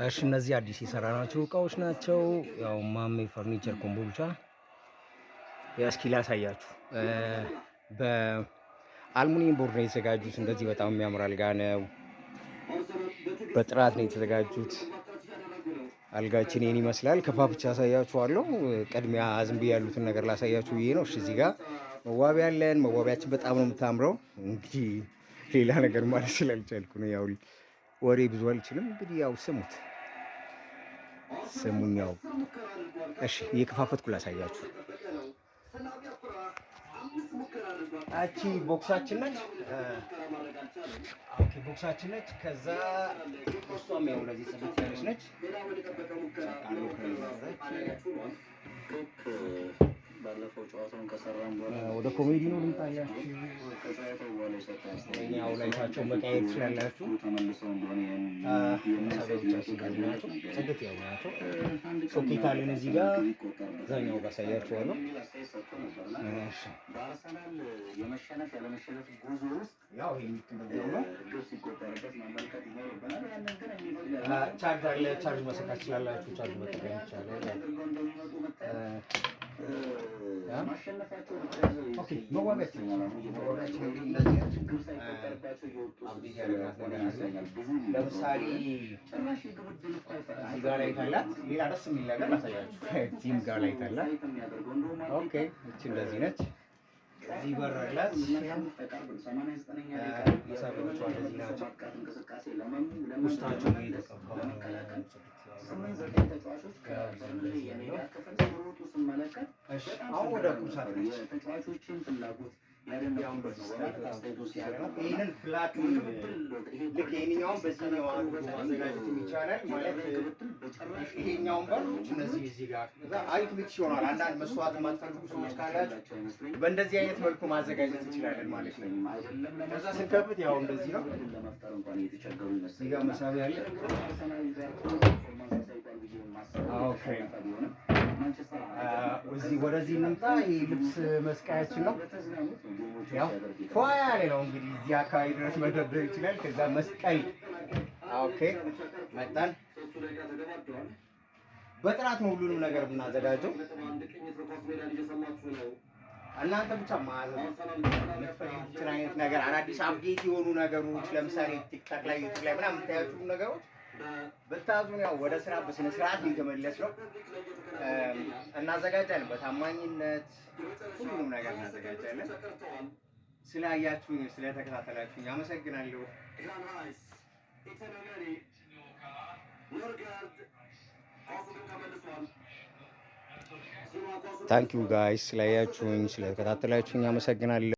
እሺ እነዚህ አዲስ የሰራናቸው እቃዎች ናቸው። ያው ማሜ ፈርኒቸር ኮምቦልቻ። እስኪ ላሳያችሁ። በአልሙኒየም ቦርድ ነው የተዘጋጁት። እንደዚህ በጣም የሚያምር አልጋ ነው። በጥራት ነው የተዘጋጁት። አልጋችን ይህን ይመስላል። ከፋፍቻ አሳያችኋለሁ። ቅድሚያ ዝም ብዬ ያሉትን ነገር ላሳያችሁ ብዬ ነው። እሺ እዚህ ጋር መዋቢያ አለን። መዋቢያችን በጣም ነው የምታምረው። እንግዲህ ሌላ ነገር ማለት ስላልቻልኩ ነው። ያው ወሬ ብዙ አልችልም። እንግዲህ ያው ስሙት ስሙኛው። እሺ እየከፋፈትኩ ላሳያችሁ። አቺ ቦክሳችን ነች። ኦኬ ቦክሳችን ነች። ከዛ እሷም ያው ለዚህ ጽድት ያለች ነች። ባለፈው ጨዋታውን ከሰራን በኋላ ወደ ኮሜዲ ነው ልምጣያችሁ። ያው ላይታቸው መቀየር ትችላላችሁ። ተመልሰው እንደሆነ ጽድት ያው ናቸው። ሶኬት አለን እዚህ ጋር እዛኛው ጋር አሳያችኋለሁ። በአርሰናል የመሸነፍ ያለመሸነፍ ጉዞ ውስጥ ያው የሚትነበው ነው ግብ ሲቆጠርበት መመልከት ይኖርብናል። ያንን ግን ቻርጅ አለ። ቻርጅ መሰካት ትችላላችሁ። ቻርጅ መጠቀም ይቻላል። ለምሳሌ እዚህ ጋር ላይ ታላት ሌላ ደስ የሚል ነገር ላሳያችሁ። እዚህም ጋር ላይ ታላት። ኦኬ እቺ እንደዚህ ነች። እዚህ በር አላት። የሰራዎቿ እንደዚህ ናቸው። ውስጣቸው የተቀባው አሁን ወደ ቁሳት ተጫዋቾችን ፍላጎት ይህንን ፕላክ ልክ ይሄኛውን በዚህኛው አድርጎ ማዘጋጀት ይቻላል ማለት ይሄኛውን በር እነዚህ እዚህ ጋር አሪፍ ልክ ይሆናል። አንዳንድ መስዋዕት የማትፈልጉ ሰዎች ካላችሁ በእንደዚህ አይነት መልኩ ማዘጋጀት እንችላለን ማለት ነው። ከዛ ስንከፍት ያው እንደዚህ ነው። እዚህ ጋር መሳቢያ አለ። ኦኬ እዚህ ወደዚህ እንምጣ። ይህ ልብስ መስቀያችን ነው። ያው ፏ ያለ ነው እንግዲህ እዚህ አካባቢ ድረስ መደርደር ይችላል። ከዛ መስቀል ኦኬ መጣን። በጥራት ነው ሁሉንም ነገር የምናዘጋጀው። እናንተ ብቻ ማዘን አይነት ነገር አዳዲስ አፕዴት የሆኑ ነገሮች ለምሳሌ ቲክታክ ላይ ዩቲዩብ ላይ ምናምን የምታያችሁ ነገሮች በታዙን ያው ወደ ስራ በስነ ስርዓት ሊተመለስ ነው። እናዘጋጃለን። በታማኝነት ሁሉንም ነገር እናዘጋጃለን። ስላያችሁኝ ስለተከታተላችሁኝ አመሰግናለሁ። ታንኪዩ ጋይስ ስላያችሁኝ ስለተከታተላችሁኝ አመሰግናለሁ።